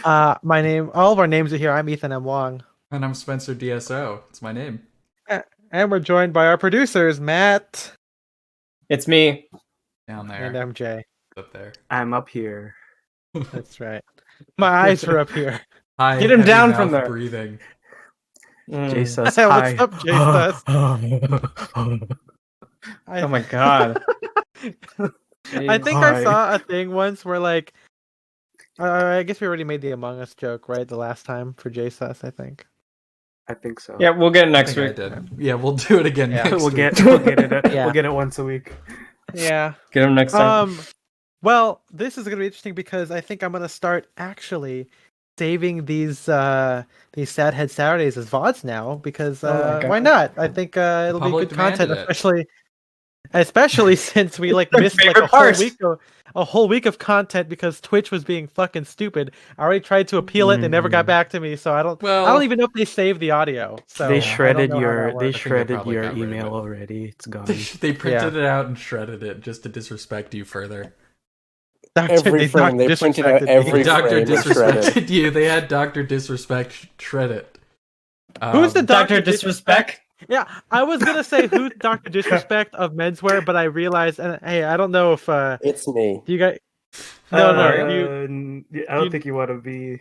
All of our names are here. I'm Ethan M. Wong. And I'm Spencer DSO. It's my name. And we're joined by our producers, Matt. It's me. Down there. And MJ. Up there. I'm up here. That's right. My eyes are up here. Hi, Get him down from there. Breathing. Jesus. Hi. What's up, Jesus? Oh my god. I think I saw a thing once where like I guess we already made the Among Us joke, right? The last time for JSUS, I think. I think so. Yeah, we'll get it next week. Yeah, we'll do it again next we'll week. get it. Yeah. We'll get it once a week. Yeah. Get him next time. Well, this is gonna be interesting because I think I'm gonna start actually saving these SaDHead Saturdays as VODs now because why not? I think it'll be good content, especially since we like missed like a whole week of content because Twitch was being fucking stupid. I already tried to appeal it; they never got back to me. So I don't even know if they saved the audio. So they shredded your got email already. It's gone. They printed it out and shredded it just to disrespect you further. Every frame they printed out every Doctor frame. disrespected you. They had Doctor Disrespect shred it. Who's the Doctor Disrespect? Yeah, I was gonna say who's Dr. Disrespect of menswear, but I realized, and hey, I don't know if it's me. You guys, I don't think you want to be.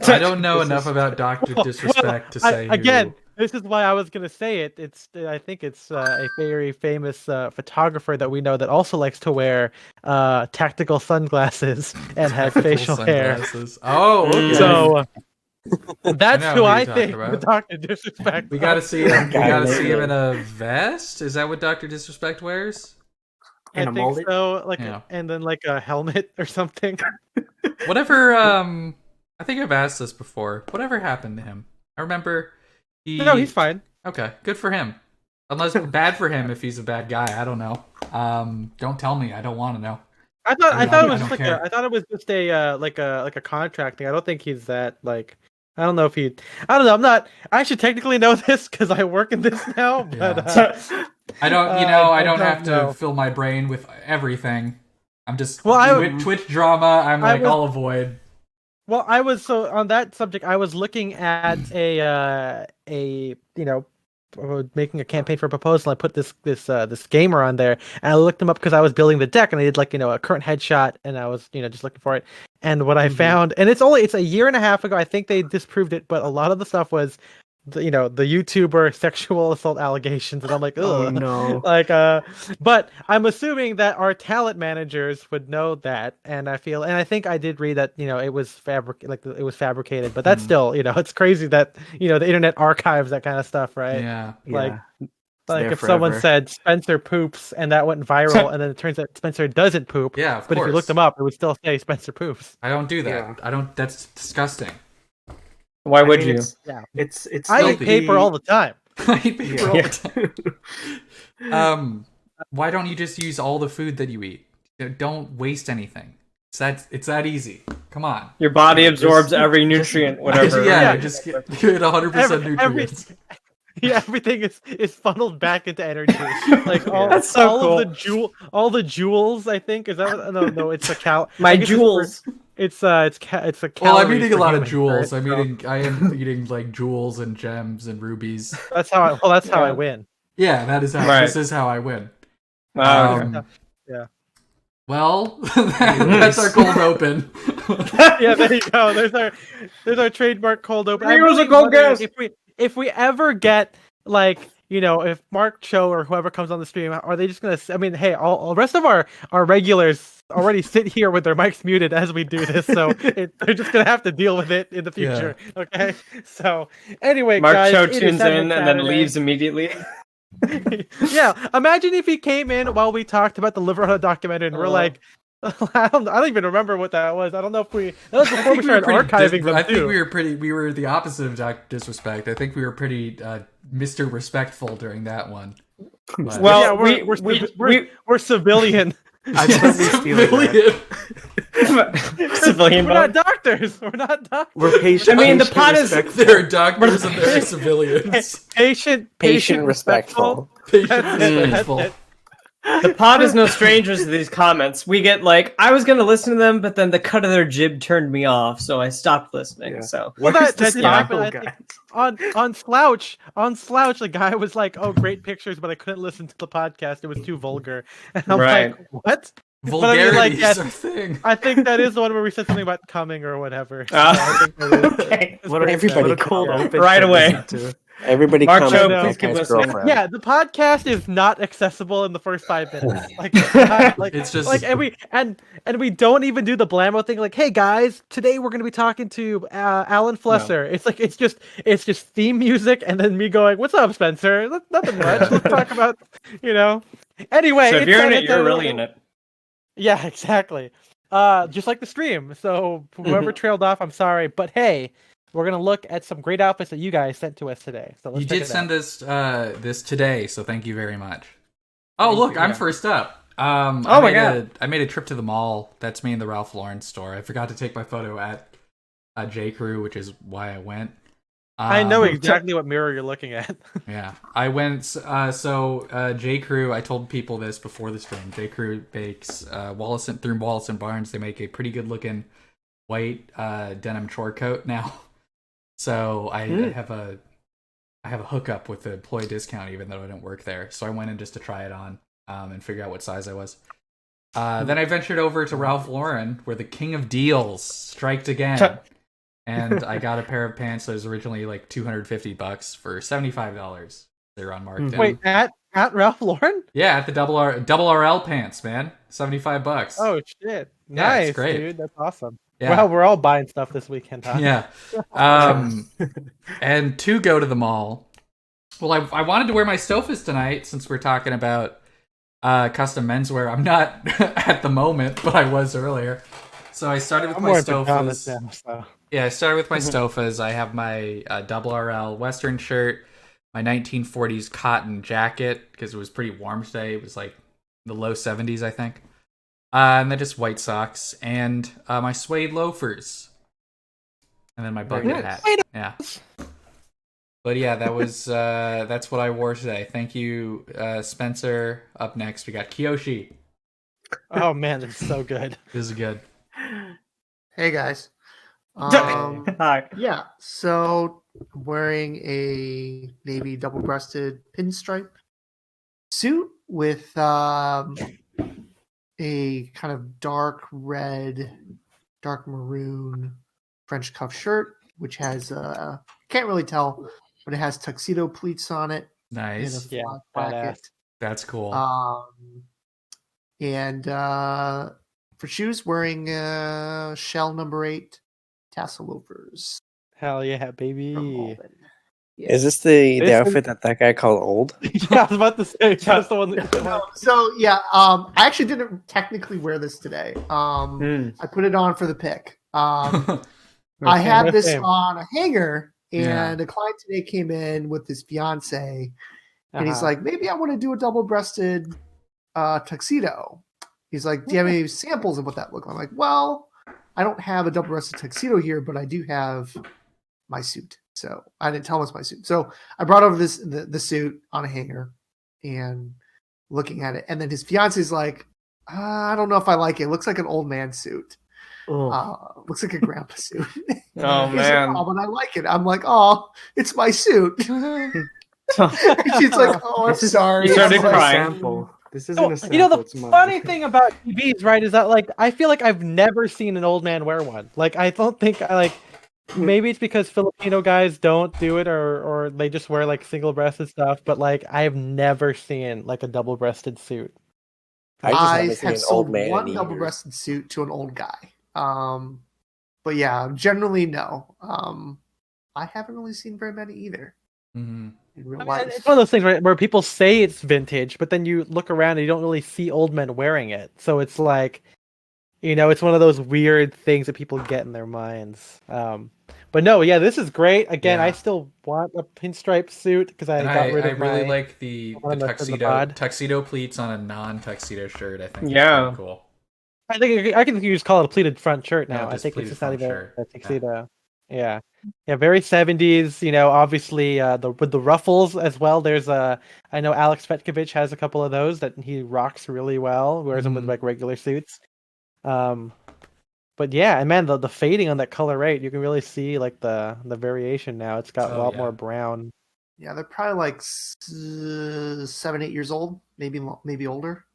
I don't know enough about Dr. Disrespect to say. Again, this is why I was gonna say it. I think it's a very famous photographer that we know that also likes to wear tactical sunglasses and has facial hair. Oh, okay. So. That's who I think the Dr. Disrespect. We gotta see him. We gotta see him in a vest. Is that what Dr. Disrespect wears? I think so. Like, and then like a helmet or something. Whatever. I think I've asked this before. Whatever happened to him? I remember. No, he's fine. Okay, good for him. Unless bad for him if he's a bad guy. I don't know. Don't tell me. I don't want to know. I thought it was just a like a contract thing. I don't think he's that like. I don't know. I'm not. I should technically know this because I work in this now. But I don't. I don't have to fill my brain with everything. I'm just Twitch drama. I'll avoid. Well, I was on that subject. I was looking at making a campaign for a proposal. I put this gamer on there, and I looked him up because I was building the deck, and I did a current headshot, and I was just looking for it. And what I found, and it's a year and a half ago. I think they disproved it, but a lot of the stuff was the YouTuber sexual assault allegations, and I'm like, ugh. Oh no. But I'm assuming that our talent managers would know that, and I think I did read that it was fabricated, but that's still it's crazy that the internet archives that kind of stuff, right? Yeah. Like if someone said Spencer poops and that went viral, and then it turns out Spencer doesn't poop. Yeah, of but course. if you looked them up, it would still say Spencer poops. I don't do that. Yeah. I don't. That's disgusting. Why would you? It's I eat paper all the time. I eat paper all the time. Why don't you just use all the food that you eat? Don't waste anything. It's that easy. Come on. Your body absorbs every nutrient, whatever. Just get 100% nutrients. Yeah, everything is funneled back into energy. Like all That's so all cool. of the jewels. I think is that no, it's a cow. My jewels. It's a Well, I'm eating a lot of jewels. I am eating like jewels and gems and rubies. That's how I win. Yeah, that is how. This is how I win. Yeah. Well, that's our cold open. Yeah, there you go. There's our trademark cold open. Here's a gold gas. If we ever get if Mark Cho or whoever comes on the stream, are they just gonna? I mean, hey, all the rest of our regulars already sit here with their mics muted as we do this, so they're just gonna have to deal with it in the future. Yeah. Okay. So anyway, Mark guys, Cho tunes in and then leaves immediately. Yeah, imagine if he came in while we talked about the Liver documentary, and we're like. I don't even remember what that was. I don't know if that was before we started archiving them. I think we were the opposite of Dr. Disrespect. I think we were pretty Mr. Respectful during that one. But, well, we're civilian. Civilian. Civilian. We're not doctors. We're patient. I mean, the pot is there are doctors and there are civilians. Patient respectful. Patient respectful. The pod is no strangers to these comments. We get I was going to listen to them, but then the cut of their jib turned me off, so I stopped listening. So well, that did happen. I think on Slouch, the guy was like, "Oh, great pictures," but I couldn't listen to the podcast. It was too vulgar. And I'm like, "What?" Vulgarity is a thing. I think that is the one where we said something about coming or whatever. So okay. Everybody cold open right away. Everybody Mark comment. please keep listening. Yeah, the podcast is not accessible in the first 5 minutes. It's just and we don't even do the blammo thing. Like, hey guys, today we're gonna be talking to Alan Flesser. No. It's just theme music and then me going, "What's up, Spencer? Nothing much. Let's talk about Anyway, so if you're in it, you're really in it. Yeah, exactly. Just like the stream. So whoever trailed off, I'm sorry, but hey. We're gonna look at some great outfits that you guys sent to us today. So let's you did send us this today, so thank you very much. Oh, look, I'm first up. my god! I made a trip to the mall. That's me in the Ralph Lauren store. I forgot to take my photo at J. Crew, which is why I went. I know exactly what mirror you're looking at. Yeah, I went. J. Crew. I told people this before the stream. J. Crew bakes through Wallace and Barnes. They make a pretty good looking white denim chore coat now. So I have a hookup with the employee discount, even though I don't work there. So I went in just to try it on and figure out what size I was. Then I ventured over to Ralph Lauren, where the king of deals striked again, and I got a pair of pants that was originally like $250 for $75. They were on markdown. Wait, at Ralph Lauren? Yeah, at the double RL pants, man, $75. Oh shit! Yeah, nice, it's great. Dude. That's awesome. Yeah. Well, we're all buying stuff this weekend, huh? Yeah. And to go to the mall, well, I wanted to wear my Stofas tonight since we're talking about custom menswear. I'm not at the moment, but I was earlier. So I started with my Stofas. Now, so. Yeah, I started with my Stofas. I have my double RL Western shirt, my 1940s cotton jacket, because it was pretty warm today. It was like the low 70s, I think. And then just white socks and my suede loafers, and then my bucket hat. Yeah, but yeah, that was that's what I wore today. Thank you, Spencer. Up next, we got Kiyoshi. Oh man, that's so good. This is good. Hey guys. Hi. Yeah, so I'm wearing a navy double-breasted pinstripe suit with a kind of dark red, dark maroon French cuff shirt, which has can't really tell, but it has tuxedo pleats on it. Nice. And a black That's cool. And for shoes, wearing Shell number 8 tassel loafers. Hell yeah, baby. Yeah. Is this the outfit that guy called old? Yeah, I was about to say that's the one that So yeah, I actually didn't technically wear this today. I put it on for the pick. I had this on a hanger, and a client today came in with his fiance, and he's like, "Maybe I want to do a double-breasted tuxedo." He's like, "Do you have any samples of what that looks like?" I'm like, "Well, I don't have a double-breasted tuxedo here, but I do have my suit." So I didn't tell him it's my suit. So I brought over the suit on a hanger and looking at it. And then his fiance's like, I don't know if I like it. It looks like an old man suit. Looks like a grandpa suit. Oh, man. Like, but I like it. I'm like, oh, it's my suit. She's like, oh, I'm sorry. He started crying. This isn't a sample. You know, the funny thing about TVs, right, is that like I feel like I've never seen an old man wear one. Like I don't think maybe it's because Filipino guys don't do it or they just wear like single-breasted stuff, but like I've never seen like a double-breasted suit. I have sold one double-breasted suit to an old guy. But yeah, generally no. I haven't really seen very many either. Mm-hmm. In real life. It's one of those things, right, where people say it's vintage, but then you look around and you don't really see old men wearing it. So it's like, you know, it's one of those weird things that people get in their minds. But no, yeah, this is great. Again, I still want a pinstripe suit because I got rid of really like the tuxedo pleats on a non-tuxedo shirt. I think it's cool. I think you just call it a pleated front shirt now. Yeah, I think it's just not even a tuxedo. Yeah, very 70s. Obviously with the ruffles as well. There's I know Alex Petkovich has a couple of those that he rocks really well. Wears them with like regular suits. But yeah, and man, the fading on that color rate, you can really see like the variation now. It's got a lot more brown. Yeah, they're probably like 7-8 years old, maybe older.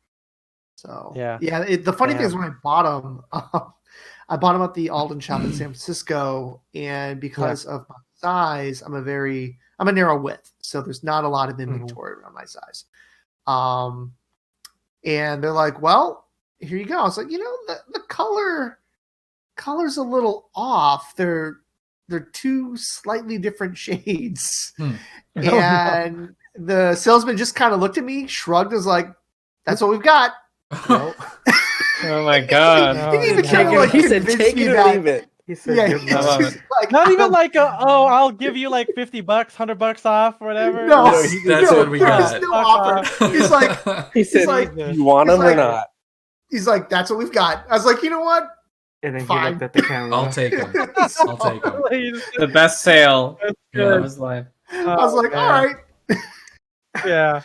So yeah. The funny thing is when I bought them, I bought them at the Alden shop in San Francisco, and because of my size, I'm a narrow width, so there's not a lot of inventory around my size. And they're like, "Well, here you go." I was like, the color's a little off. They're two slightly different shades. And the salesman just kind of looked at me, shrugged, was like, "That's what we've got." Oh my god! He said, "Take it or leave it." He said, not even like, I'll give you like $50, $100 off, or whatever. No, that's what we got. No offer. He's like, he said, "You want them or not?" He's like, "That's what we've got." I was like, "You know what?" And then Fine. he looked at the camera. I'll take them. I'll take them. The best sale of his life. I was like, "All right." Yeah.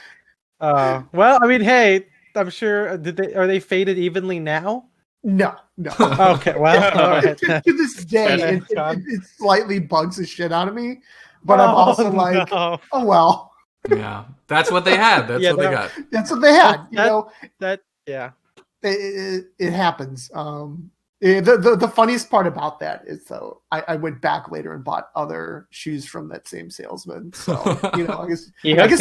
Well, I mean, hey, I'm sure. Are they faded evenly now? No. Okay, well, all right. To this day, it slightly bugs the shit out of me, but I'm also like, oh well. Yeah, that's what they had. That's what they got. That's what they had. It happens. The funniest part about that is, though, I went back later and bought other shoes from that same salesman. So I guess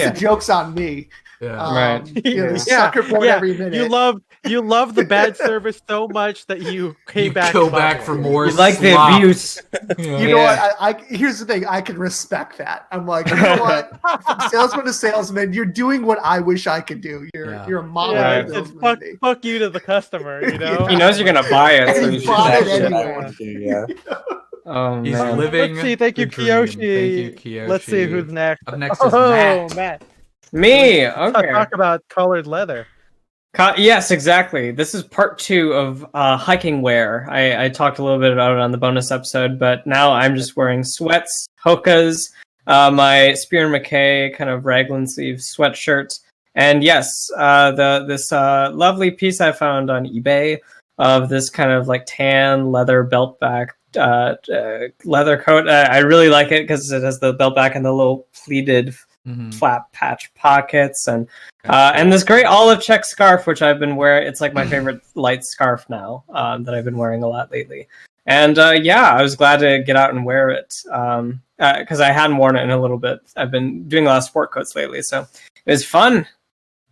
the joke's on me. Yeah. Right. Sucker board every minute. You love the bad service so much that you back. Go back for more. You like the abuse. You know what? Here's the thing. I can respect that. I'm like, you know what? From salesman to salesman, you're doing what I wish I could do. You're a model. It's fuck you to the customer. He knows you're gonna buy it. So he bought it anyway. He's living. Let's see. Thank you, Kiyoshi. Thank you, Kiyoshi. Let's see who's next. Up next is Matt. Me. Okay. Talk about colored leather. Yes, exactly. This is part 2 of hiking wear. I talked a little bit about it on the bonus episode, but now I'm just wearing sweats, hokas, my Spear and McKay kind of raglan sleeve sweatshirt, and yes, this lovely piece I found on eBay of this kind of like tan leather belt back leather coat. I really like it because it has the belt back and the little pleated flat patch pockets, and this great olive check scarf, which I've been wearing. It's like my favorite light scarf now that I've been wearing a lot lately. And I was glad to get out and wear it because I hadn't worn it in a little bit. I've been doing a lot of sport coats lately, so it was fun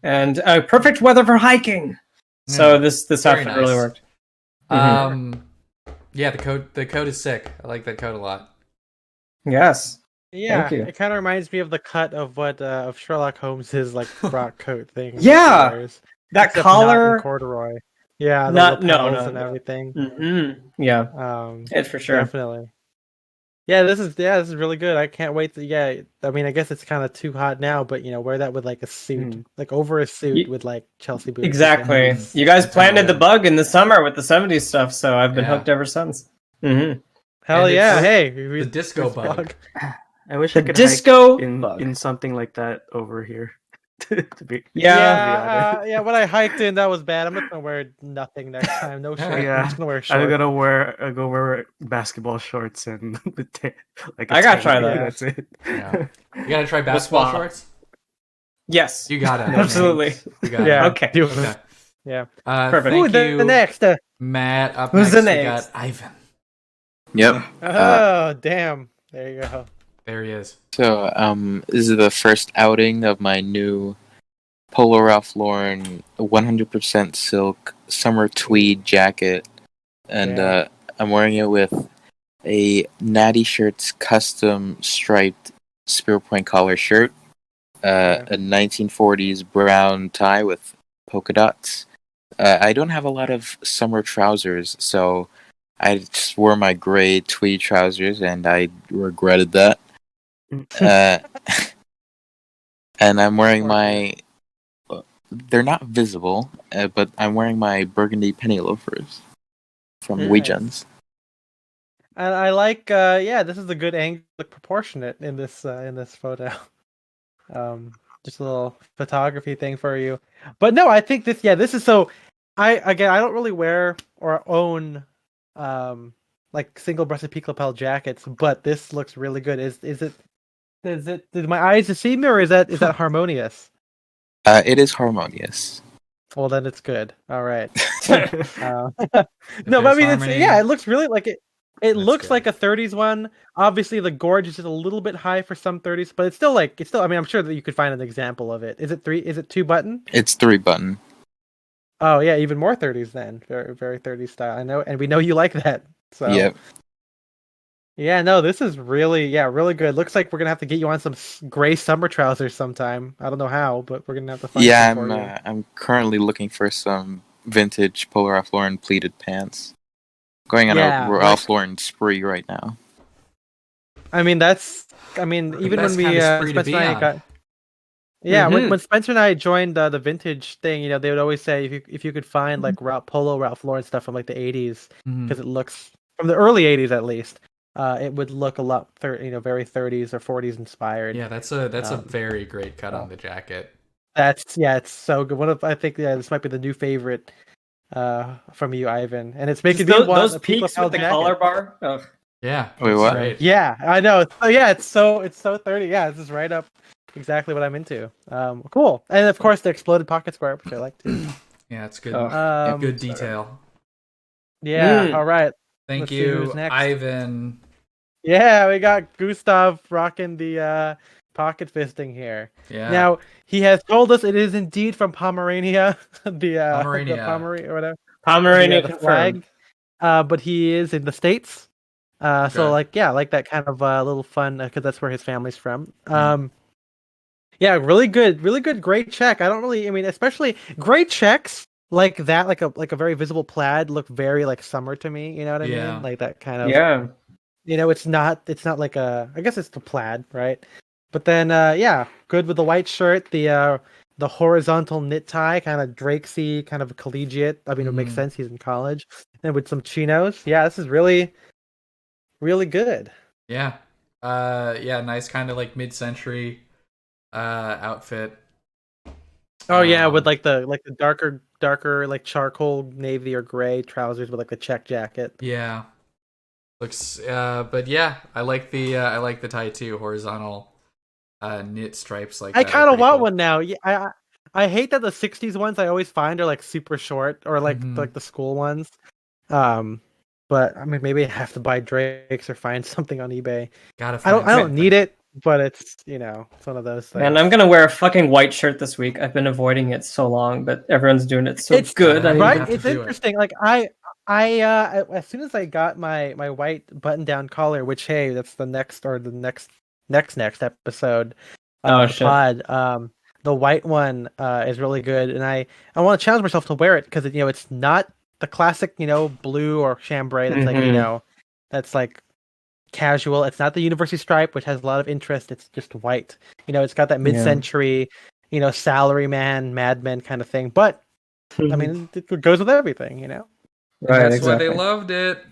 and perfect weather for hiking. So this outfit really worked. Yeah, the coat is sick. I like that coat a lot. Yes. Yeah, it kind of reminds me of the cut of what of Sherlock Holmes's like frock coat thing. Yeah, that collar, corduroy. Yeah, no, and everything. Yeah, it's for sure. Definitely. Yeah, this is really good. I can't wait to. I mean, I guess it's kind of too hot now, but wear that with like a suit, like over a suit with like Chelsea boots. Exactly. You guys planted the bug in the summer with the '70s stuff, so I've been hooked ever sinst. Hell yeah! Hey, the disco bug. I wish I could disco hike in something like that over here. When I hiked in, that was bad. I'm not gonna wear nothing next time. No shirt. I'm just gonna wear shorts. I'm gonna wear basketball shorts and I gotta try that. That's it. Yeah. You gotta try basketball shorts. Yes, you got it. Absolutely. You got it. Okay. Yeah. Perfect. Thank you, the next. Matt. Up Who's next, the we next? got Ivan. Yep. Oh damn! There you go. There he is. So, this is the first outing of my new Polo Ralph Lauren 100% silk summer tweed jacket, and I'm wearing it with a Natty Shirts custom striped spear point collar shirt, a 1940s brown tie with polka dots. I don't have a lot of summer trousers, so I just wore my gray tweed trousers, and I regretted that. And I'm wearing my. They're not visible, but I'm wearing my burgundy penny loafers from Weegens. And I like, this is a good angle, proportionate in this photo. Just a little photography thing for you. But no, I think this is so. I don't really wear or own, like single-breasted peak lapel jackets, but this looks really good. Did my eyes deceive me, or is that harmonious? It is harmonious. Well, then it's good. All right. No, but I mean, it looks really like it. It looks like a 30s one. Obviously, the gorge is just a little bit high for some 30s, but it's still. I mean, I'm sure that you could find an example of it. Is it 3? Is it 2-button? It's 3-button. Oh yeah, even more 30s then. Very very 30s style. I know, and we know you like that. So. Yep. Yeah, no, this is really good. Looks like we're gonna have to get you on some gray summer trousers sometime. I don't know how, but we're gonna have to find. Yeah, some for you. I'm currently looking for some vintage Polar Ralph Lauren pleated pants. Going on a Ralph Lauren spree right now. I mean, even when we Spencer and I got. Yeah, when Spencer and I joined the vintage thing, they would always say if you could find like Ralph Lauren stuff from like the 80s, because it looks from the early 80s at least. It would look a lot, very 30s or 40s inspired. Yeah, that's a very great cut on the jacket. It's so good. I think this might be the new favorite from you, Ivan, and it's making me want those peaks with the collar bar. Ugh. Yeah. Wait, what? Great. Yeah, I know. So yeah, it's so 30. Yeah, this is right up exactly what I'm into. Cool, and of course the exploded pocket square, which I like too. Yeah, it's good. Good detail. Yeah. All right. Thank you, Ivan. Yeah, we got Gustav rocking the pocket fisting here. Yeah. Now he has told us it is indeed from Pomerania, Pomerania. the or whatever. Pomerania the flag. But he is in the States. So like that kind of little fun because that's where his family's from. Yeah, really good, great check. Especially great checks. Like that, like a very visible plaid look very like summer to me. You know what I mean? Like that kind of. Yeah. It's not like I guess it's the plaid, right? But then good with the white shirt, the horizontal knit tie, kind of Drakesy, kind of collegiate. I mean, it makes sense. He's in college, and with some chinos. Yeah, this is really, really good. Yeah, nice kind of like mid-century outfit. Oh yeah, with like the darker like charcoal navy or gray trousers with like the check jacket. Yeah, looks. But yeah, I like the tie too. Horizontal knit stripes like. I kind of want one now. Yeah, I hate that the '60s ones I always find are like super short or like the school ones. But I mean, maybe I have to buy Drake's or find something on eBay. I don't need it. But it's it's one of those things. And I'm gonna wear a fucking white shirt this week. I've been avoiding it so long, but everyone's doing it so good. Right? It's interesting. Like I as soon as I got my white button-down collar, which that's the next episode pod. The white one is really good, and I want to challenge myself to wear it because it's not the classic blue or chambray that's like that's like casual. It's not the university stripe, which has a lot of interest. It's just white. It's got that mid-century, salaryman, madman kind of thing. But I mean, it goes with everything. Right. That's why they loved it.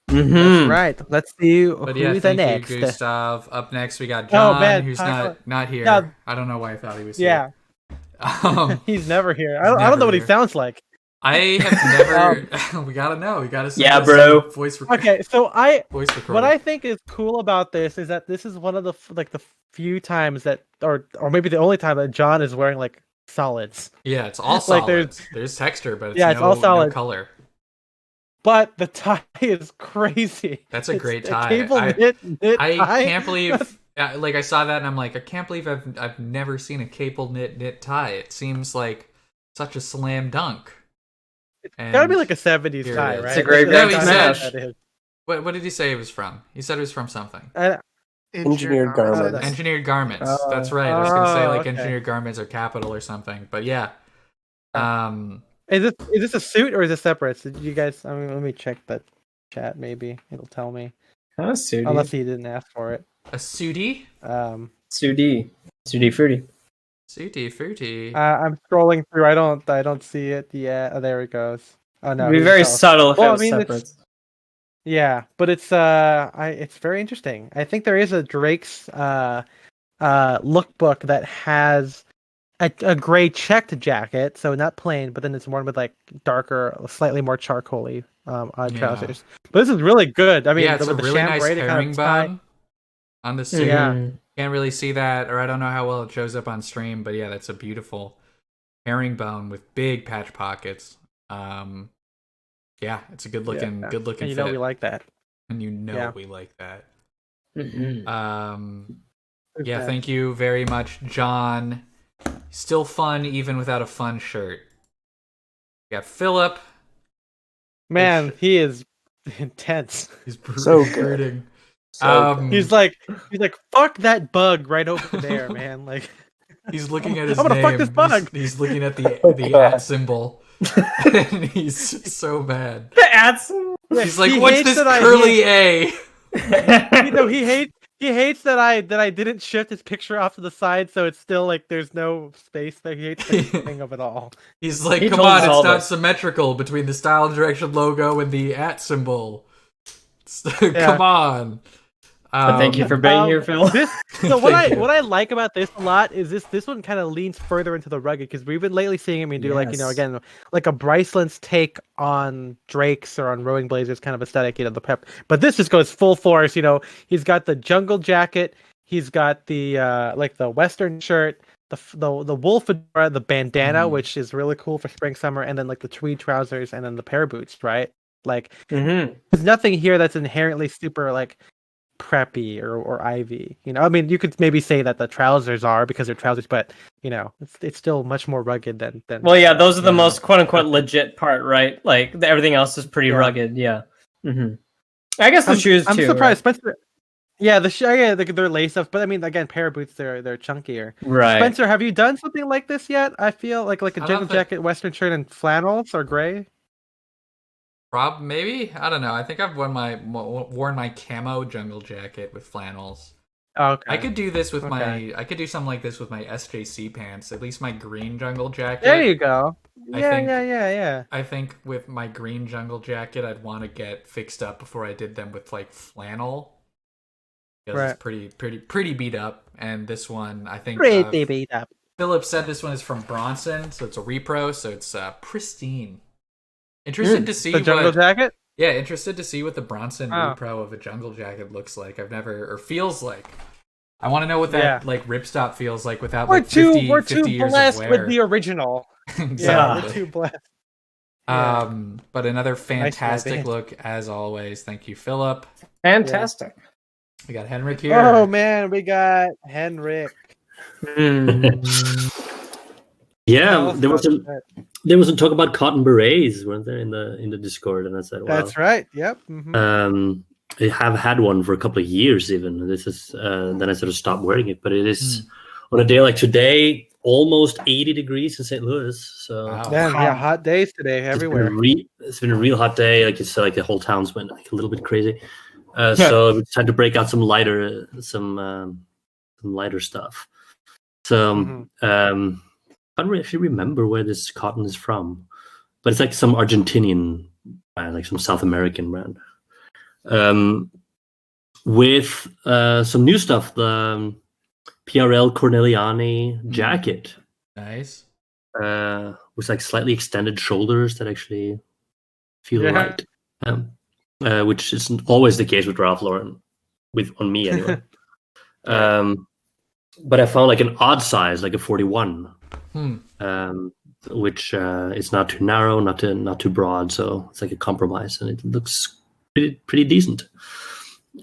That's right. Let's see who's next. You, Gustav. Up next, we got John, who's not here. Yeah. I don't know why I thought he was here. He's never here. I don't know what he sounds like. I have never. We gotta know. We gotta. Yeah, bro. Voice recording. Okay, so voice recording. What I think is cool about this is that this is one of the few times that, or maybe the only time that John is wearing like solids. Yeah, it's all solids. There's texture, but it's all solid. No color. But the tie is crazy. That's a great tie. I can't believe. Like I saw that and I'm like, I can't believe I've never seen a cable knit tie. It seems like such a slam dunk. It's gotta be like a 70s tie, right? It's a great smash. What did he say it was from? He said it was from something. Engineered garments. Engineered garments. That's right. I was gonna say like engineered garments or capital or something. But yeah. Is this a suit or is it separate? So did you guys? I mean, let me check the chat. Maybe it'll tell me. Unless he didn't ask for it. A sooty? Sooty fruity. Sooty fruity. I'm scrolling through. I don't see it yet. Oh, there it goes. Oh no. It'd be very subtle if it was separate. Yeah, but it's it's very interesting. I think there is a Drake's lookbook that has a gray checked jacket, so not plain, but then it's worn with like darker, slightly more charcoaly trousers. But this is really good. I mean, it's a really nice herringbone on the suit. Yeah, can't really see that, or I don't know how well it shows up on stream, but yeah, that's a beautiful herringbone with big patch pockets. Yeah, it's a good looking and fit. we like that. And we like that. Mm-hmm. Yeah, thank you very much, John. Still fun even without a fun shirt. We got Philip. Man, he is intense. He's so recruiting. He's like, fuck that bug right over there, man. Like, he's looking at his I'm gonna name. Fuck this bug. He's looking at the at symbol, and he's so mad. The at symbol. He's like, "What's this curly A?" He hates that I didn't shift his picture off to the side, so it's still like there's no space there. He hates the thing of it all. He's like, "Come on, it's not symmetrical between the Style and Direction logo and the at symbol. Come on." But thank you for being here, Phil. What I like about this a lot is this one kind of leans further into the rugged, because we've been lately seeing him do like, again, like a Bryceland's take on Drake's or on Rowing Blazers kind of aesthetic, the prep. But this just goes full force. He's got the jungle jacket, he's got the like the Western shirt, the wool fedora, the bandana, which is really cool for spring summer, and then like the tweed trousers, and then the pair boots, right? Like, there's nothing here that's inherently super like preppy or Ivy. I mean, you could maybe say that the trousers are, because they're trousers, but it's still much more rugged than well, yeah, those are the most quote unquote legit part, right? Like everything else is pretty rugged. I guess the shoes too. I'm surprised, right? Spencer. Yeah, they're lace up, but I mean, again, pair of boots, they're chunkier. Right. Spencer, have you done something like this yet? I feel like a jungle jacket, Western shirt, and flannels or gray. Maybe, I don't know. I think I've worn my camo jungle jacket with flannels. Okay. I could do this with I could do something like this with my SJC pants. At least my green jungle jacket. There you go. Yeah. I think with my green jungle jacket, I'd want to get fixed up before I did them with like flannel, because it's pretty beat up. And this one, I think, pretty beat up. Philip said this one is from Bronson, so it's a repro, so it's pristine. Interested to see the jungle jacket. Yeah, interested to see what the Bronson repro of a jungle jacket looks like. I've never, or feels like. I want to know what that like ripstop feels like without like 50 years of wear. We're too blessed with the original. Exactly. Yeah, we're too blessed. But another fantastic look as always. Thank you, Philip. Fantastic. We got Henrik here. Oh man, we got Henrik. Yeah, there was a talk about cotton berets, weren't there, in the Discord, and I said, well, that's right. Yep. Mm-hmm. I have had one for a couple of years even. This is then I sort of stopped wearing it, but it is on a day like today almost 80 degrees in St. Louis. So yeah, hot days today everywhere. It's been a real hot day. Like it's like the whole town's went like a little bit crazy. So we decided to break out some lighter stuff. So I don't actually remember where this cotton is from, but it's like some Argentinian brand, like some South American brand. With some new stuff, the PRL Corneliani jacket. Nice. With like slightly extended shoulders that actually feel right. Which isn't always the case with Ralph Lauren, on me anyway. But I found like an odd size, like a 41. Which is not too narrow, not too broad, so it's like a compromise, and it looks pretty decent.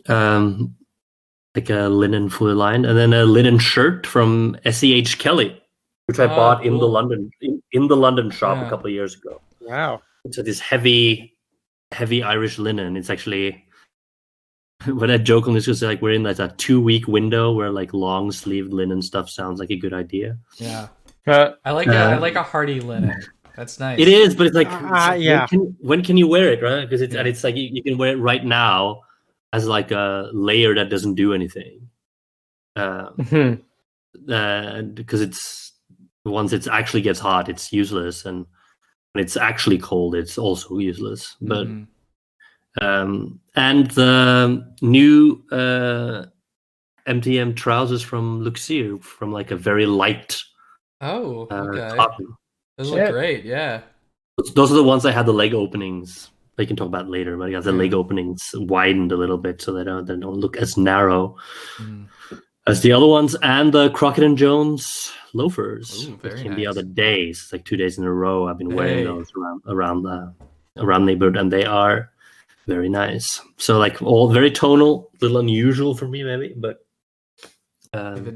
Like a linen fully lined, and then a linen shirt from SaDHead Kelly, which I bought in the London shop a couple of years ago. Wow! So this heavy Irish linen. It's actually, when I joke on this, because like we're in like a 2-week window where like long sleeved linen stuff sounds like a good idea. Yeah. I like a hardy linen. That's nice. It is, but it's like, when can you wear it, right? Because it's like you can wear it right now as like a layer that doesn't do anything. Because it's once it actually gets hot, it's useless, and when it's actually cold, it's also useless. But And the new MTM trousers from Luxir, from like a very light cotton. Those look great, yeah. Those are the ones that had the leg openings. We can talk about later, but the leg openings widened a little bit so they don't look as narrow as the other ones. And the Crockett and Jones loafers that came the other days. It's like 2 days in a row. I've been wearing those around neighborhood, and they are very nice. So like all very tonal, a little unusual for me maybe, but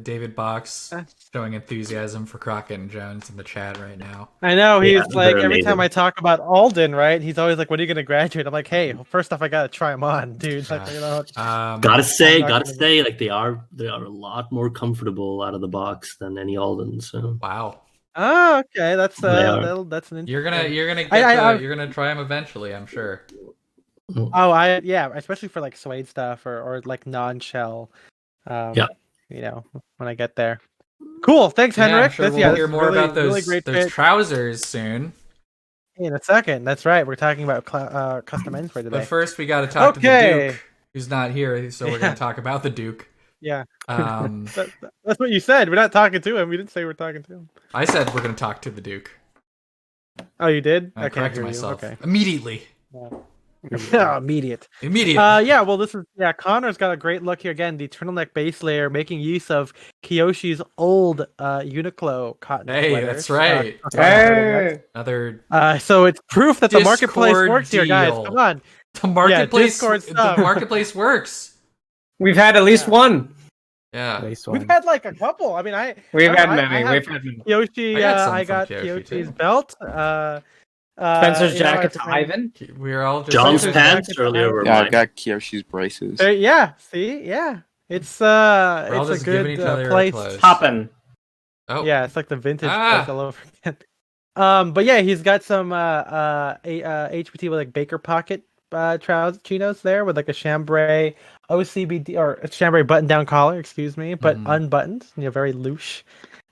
David Box showing enthusiasm for Crockett and Jones in the chat right now. I know he's like every time I talk about Alden, right? He's always like, "When are you gonna graduate?" I'm like, "Hey, first off, I gotta try them on, dude." Like, gotta say, like they are a lot more comfortable out of the box than any Alden. So wow. Oh, okay, that's an interesting. You're gonna try them eventually, I'm sure. Oh, especially for like suede stuff or like non-shell. You know, when I get there. Cool. Thanks, Henrik. Sure we'll hear more about those trousers soon. In a second. That's right. We're talking about custom menswear today. But first, we got to talk to the Duke, who's not here. So we're going to talk about the Duke. Yeah. That's what you said. We're not talking to him. We didn't say we're talking to him. I said we're going to talk to the Duke. Oh, you did? I corrected myself. Okay. Immediately. Immediate. Well, this is Connor's got a great look here again. The turtleneck base layer, making use of Kiyoshi's old Uniqlo cotton sweaters. That's right. Another. So it's proof that the marketplace works here, guys. Come on, the marketplace works. We've had at least one. Yeah, we've had like a couple. I mean, we've had many. Kiyoshi. I got Kiyoshi's belt. Spencer's jacket to Ivan. We're all just John's pants earlier. Yeah, I got Kiyoshi's braces. It's a good place. Poppin'. Oh yeah, it's like the vintage place all over again. But yeah, he's got some HPT with like Baker pocket trousers chinos there with like a chambray OCBD or a chambray button down collar, excuse me, but unbuttoned, very loose.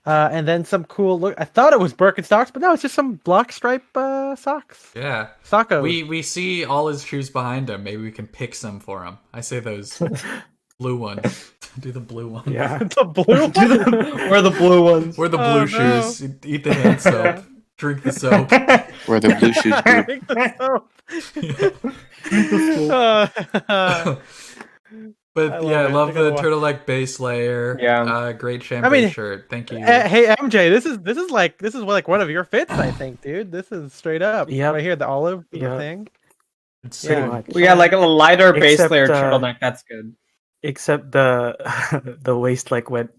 And then some cool look. I thought it was Birkenstocks, but no, it's just some block stripe socks. Yeah, Socko. We see all his shoes behind him. Maybe we can pick some for him. I say those blue ones. Do the blue ones. Yeah, the blue ones. Wear the blue ones. Wear the blue shoes. No. Eat the hand soap. Drink the soap. Wear the blue shoes. Drink the soap. But I love the turtleneck base layer. Yeah, great chambray shirt. Thank you. Hey MJ, this is like one of your fits, I think, dude. This is straight up. Yeah, right here, the olive thing. It's pretty much. We got like a lighter base layer turtleneck. That's good. Except the waist went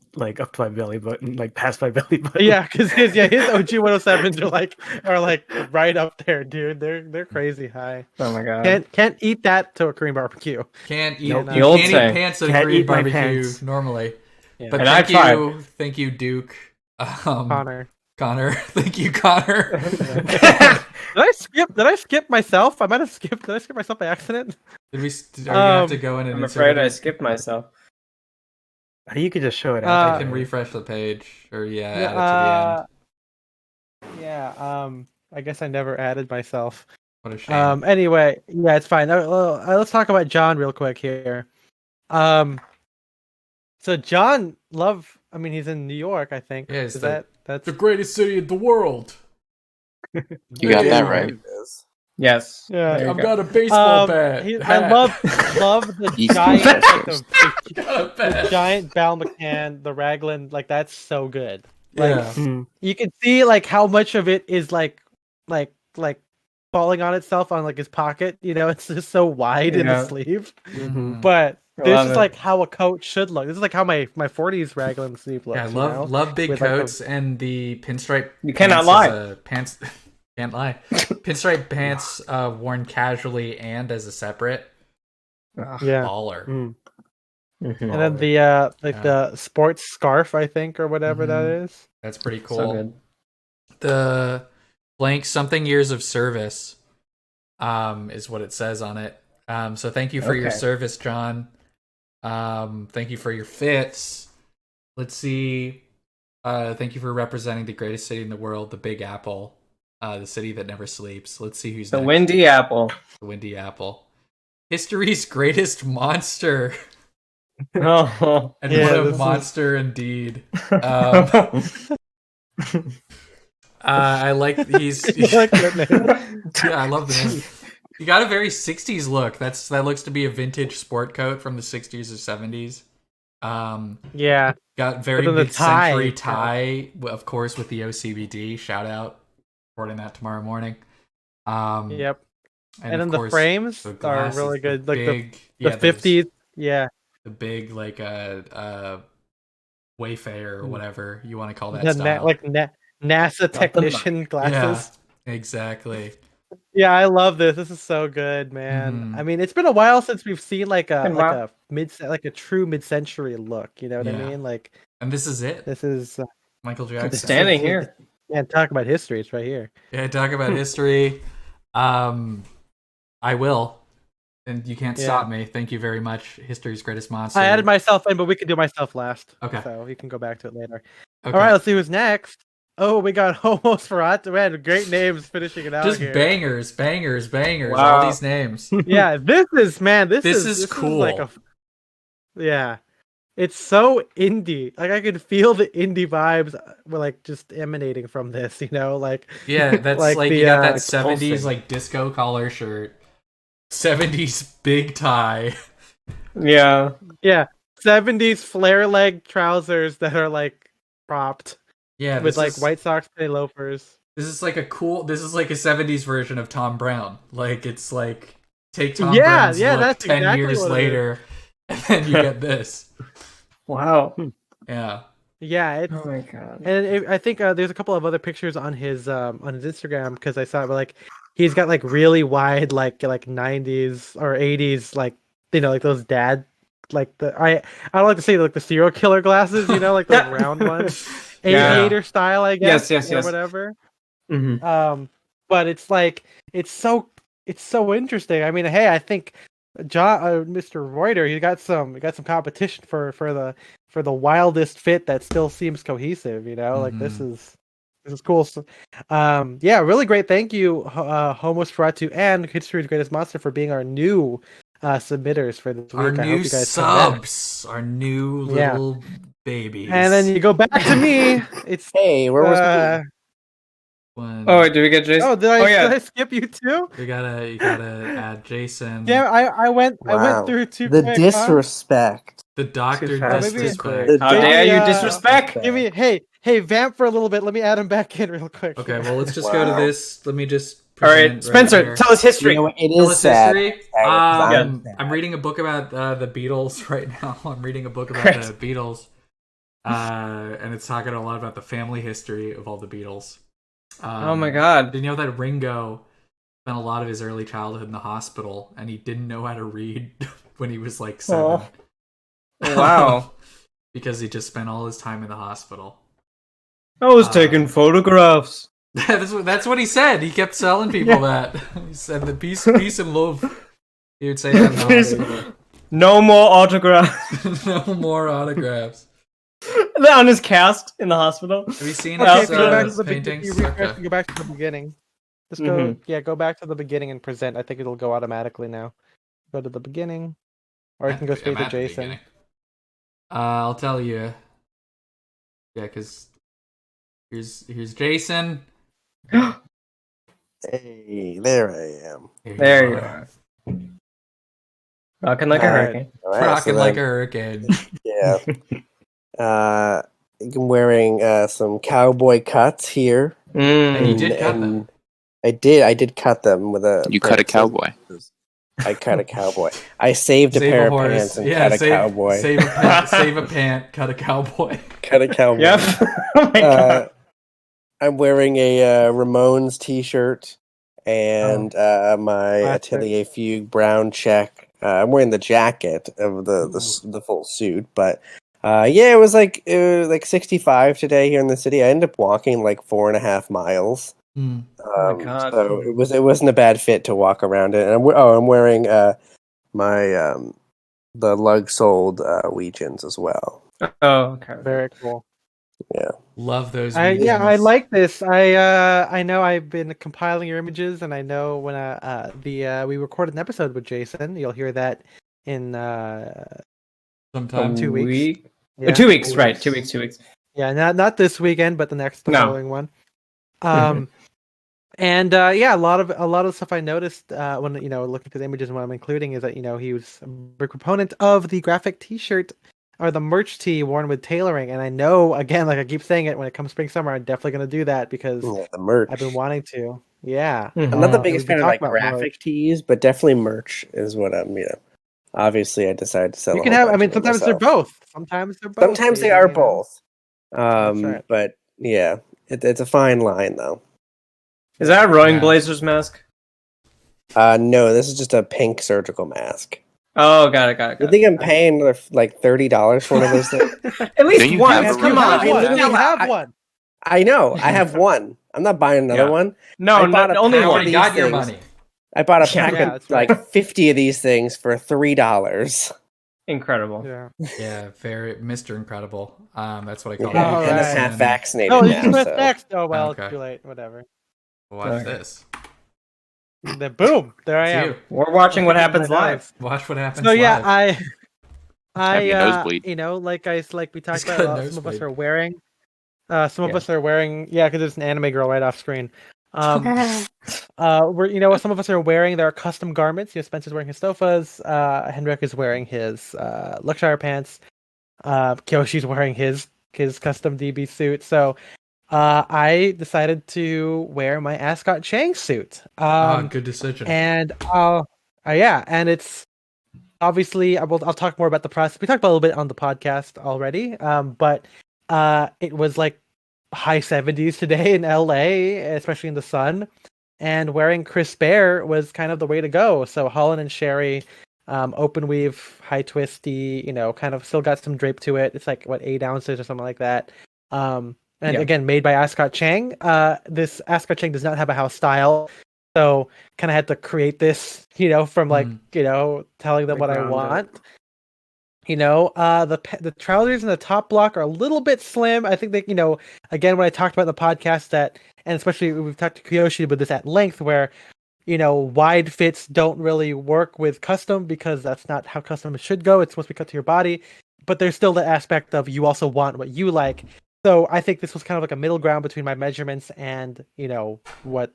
up to my belly button, past my belly button. Yeah, because his OG 107s are like right up there, dude. They're crazy high. Oh my god. Can't eat that to a Korean barbecue. Can't eat pants at a Can't Korean eat my barbecue pants. normally. Yeah. But thank you, Duke. Connor. Thank you, Connor. Did I skip myself? I might have skipped. Did I skip myself by accident? Are you gonna have to go in and I'm afraid I skipped myself. You could just show it out. I can refresh the page, or add it to the end. I guess I never added myself. What a shame. Anyway, it's fine. Let's talk about John real quick here. So John he's in New York, I think. Yeah, that's the greatest city in the world. You got that right. Yes. Yeah. I've got a baseball bat. I love the giant, the giant Bal McCann, the Raglan. That's so good. You can see how much of it is like falling on itself on his pocket. It's just so wide in the sleeve. Mm-hmm. But this is how a coat should look. This is how my 40s Raglan sleeve looks. Yeah, I love big coats and the pinstripe. You cannot lie. Pants. Can't lie. Pinstripe pants worn casually and as a separate. Baller. Mm-hmm. And then the sports scarf, I think, or whatever that is. That's pretty cool. So good. The blank something years of service is what it says on it. So thank you for your service, John. Thank you for your fits. Let's see. Thank you for representing the greatest city in the world, the Big Apple. The city that never sleeps. Let's see who's the next. Windy Apple. The Windy Apple. history's greatest monster. Oh, And what a monster indeed. I like he's like that name. Yeah, I love the name. You got a very 60s look. That looks to be a vintage sport coat from the 60s or 70s. Yeah. Got very But then the mid-century tie, tie, of course, with the OCBD. Shout out. Reporting that tomorrow morning. Yep. And then of course, the frames the are glasses, really good. the Like big, the 50s. Yeah. The big, like, Wayfarer or whatever you want to call that The style. NASA technician glasses. Yeah, exactly. Yeah, I love this. This is so good, man. I mean, it's been a while since we've seen like a true mid-century look. You know what I mean? Like, and this is it. This is Michael Jackson standing here. Man, talk about history. It's right here. Yeah, talk about history. I will, and you can't stop me. Thank you very much. History's greatest monster. I added myself in, but we can do myself last. Okay. So you can go back to it later. Okay. All right, let's see who's next. Oh, we got Homo Ferrata. Man, great names finishing it out. Just here. bangers. Wow. All these names. Yeah, this is cool. Is like yeah, it's so indie. Like I can feel the indie vibes, like just emanating from this. You know, like that's like the, you got that 70s pulsing. like disco collar shirt, 70s big tie. Yeah. 70s flare leg trousers that are like propped. Yeah, with like White Sox penny loafers. This is like a 70s version of Tom Brown. Like it's like take Tom Brown's look that's 10 exactly years later, and then you get this. Wow. Yeah. Yeah. Oh my god. And I think there's a couple of other pictures on his Instagram because I saw it, like he's got like really wide like 90s or 80s like like those dad like I don't like to say like the serial killer glasses, like those round ones. Aviator style, I guess. Yes. Or whatever. Mm-hmm. But it's like it's so interesting. I mean, hey, I think Mr. Reuter, he got some competition for the wildest fit that still seems cohesive. Like this is cool. So, really great. Thank you, Homo Ferratu and History's Greatest Monster for being our new submitters for this week. Our I new hope you guys subs, our new little babies. And then you go back to me. It's hey, where was the Oh, wait, did we get Jason? Oh, did I skip you too? You gotta add Jason. Yeah, I went through two. The disrespect. The doctor disrespect. How dare you disrespect? Give me hey, vamp for a little bit. Let me add him back in real quick. Okay, well let's just go to this. Let me just. All right, Spencer, tell us history. It is sad. I'm reading a book about the Beatles right now. I'm reading a book about the Beatles, and it's talking a lot about the family history of all the Beatles. Oh my god! Did you know that Ringo spent a lot of his early childhood in the hospital, and he didn't know how to read when he was like 7? Wow! Because he just spent all his time in the hospital. I was taking photographs. That's what he said. He kept telling people that. He said the peace and love. He would say that. No more autographs. No more autographs. On his cast in the hospital. Have you seen his paintings? Go back to the beginning. Just go. Yeah, go back to the beginning and present. I think it'll go automatically now. Go to the beginning, or you can go straight to Jason. I'll tell you. Yeah, because here's Jason. Hey, there I am. There you are. Rocking like a hurricane. Right, Rocking like a hurricane. Yeah. I'm wearing some cowboy cuts here. And you did cut them. I did cut them with a. You cut a cowboy. I cut a cowboy. I saved a pair of pants and cut a cowboy. Save a pant, cut a cowboy. Cut a cowboy. Yep. Oh my god. I'm wearing a Ramones t-shirt and my Atelier Fugue brown check. I'm wearing the jacket of the full suit, but it was like 65 today here in the city. I ended up walking like 4.5 miles. Oh my god! So it wasn't a bad fit to walk around it. And I'm wearing my the lug soled Weegians as well. Oh, okay, very cool. Yeah. Love those. I like this. I know I've been compiling your images, and I know when we recorded an episode with Jason. You'll hear that in sometime 2 weeks. Yeah. 2 weeks, right? 2 weeks. 2 weeks. Yeah, not this weekend, but the following one. And a lot of stuff I noticed when looking through the images and what I'm including is that he was a big proponent of the graphic T-shirt or the merch tee worn with tailoring, and I know, again, like I keep saying it, when it comes spring summer, I'm definitely going to do that because the merch. I've been wanting to. Yeah, I'm not the biggest fan of like graphic tees, but definitely merch is what I'm. Obviously, I decided to sell. You can have. I mean, sometimes they're both. Sometimes they're both. Sometimes they are both. Right. But yeah, it's a fine line though. Is that a rowing blazers mask? No, this is just a pink surgical mask. Oh, got it. You think I'm paying like $30 for one of those things? At least one. Come on. I literally have one. I know. I have one. I'm not buying another one. No, not only one. You got your money. I bought a pack of like 50 of these things for $3. Incredible. Yeah, very Mr. Incredible. That's what I call it. And it's half vaccinated. Oh, you missed next. Oh well, it's too late. Whatever. Watch this. Then boom, there I am. We're watching what happens live. Watch what happens. So live. I like we talked about. Some of us are wearing. Some of us are wearing. Yeah, because there's an anime girl right off screen. Some of us are wearing their custom garments. Spencer's wearing his Stofas. Henrik is wearing his Luxshire pants. Kyoshi's wearing his custom DB suit. So I decided to wear my Ascot Chang suit. Good decision. And and it's obviously I'll talk more about the process. We talked about a little bit on the podcast already. But it was like high 70s today in LA, especially in the sun, and wearing crisp air was kind of the way to go. So Holland and Sherry, open weave, high twisty, kind of still got some drape to it. It's like 8 ounces or something like that. Again, made by Ascot Chang. This Ascot Chang does not have a house style, so kind of had to create this, from telling them what I want. The trousers and the top block are a little bit slim. I think they, again, when I talked about in the podcast and especially we've talked to Kiyoshi about this at length, where, wide fits don't really work with custom because that's not how custom should go. It's supposed to be cut to your body, but there's still the aspect of you also want what you like. So I think this was kind of like a middle ground between my measurements and, what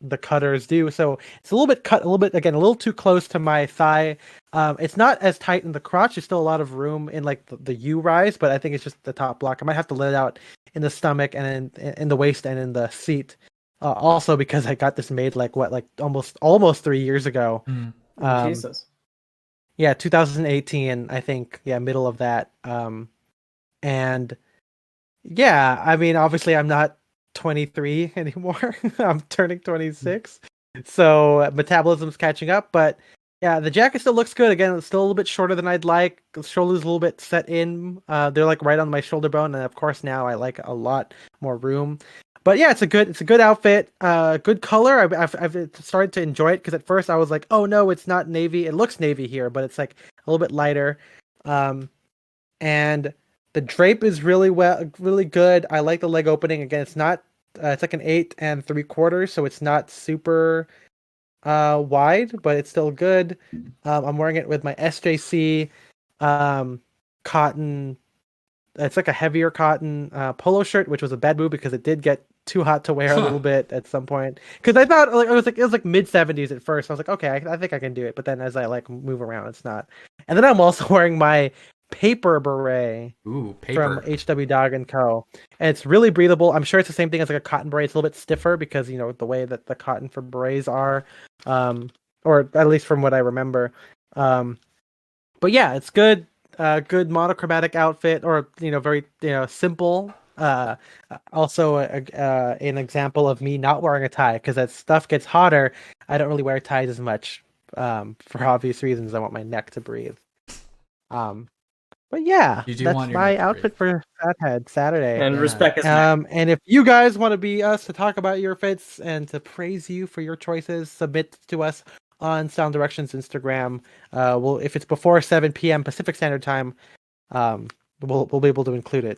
the cutters do. So it's a little bit cut, a little too close to my thigh. It's not as tight in the crotch. There's still a lot of room in like the U rise, but I think it's just the top block. I might have to let it out in the stomach and in the waist and in the seat. Also because I got this made like almost 3 years ago. Jesus. Yeah, 2018, I think. Yeah, middle of that. And yeah, I mean, obviously I'm not 23 anymore. I'm turning 26. So metabolism's catching up, but yeah, the jacket still looks good. Again, it's still a little bit shorter than I'd like. The shoulders a little bit set in. They're like right on my shoulder bone, and of course now I like a lot more room. But yeah, it's a good outfit. Good color. I've started to enjoy it because at first I was like, oh no, it's not navy. It looks navy here, but it's like a little bit lighter. And the drape is really good. I like the leg opening. Again, it's not. It's like an 8 3/4, so it's not super wide, but it's still good. I'm wearing it with my SJC cotton. It's like a heavier cotton polo shirt, which was a bad move because it did get too hot to wear a little bit at some point. Because I thought it was like mid 70s at first. I was like, okay, I think I can do it. But then as I move around, it's not. And then I'm also wearing my paper beret from HW Dog & Co. And it's really breathable. I'm sure it's the same thing as like a cotton beret. It's a little bit stiffer because, the way that the cotton for berets are, or at least from what I remember. But yeah, it's good. Good monochromatic outfit, or very simple. Also an example of me not wearing a tie, because as stuff gets hotter, I don't really wear ties as much, for obvious reasons. I want my neck to breathe. But yeah, that's my outfit for SaDHead Saturday. And respect is and if you guys want to be us to talk about your fits and to praise you for your choices, submit to us on Sound Directions Instagram. If it's before 7 p.m. Pacific Standard Time, we'll be able to include it.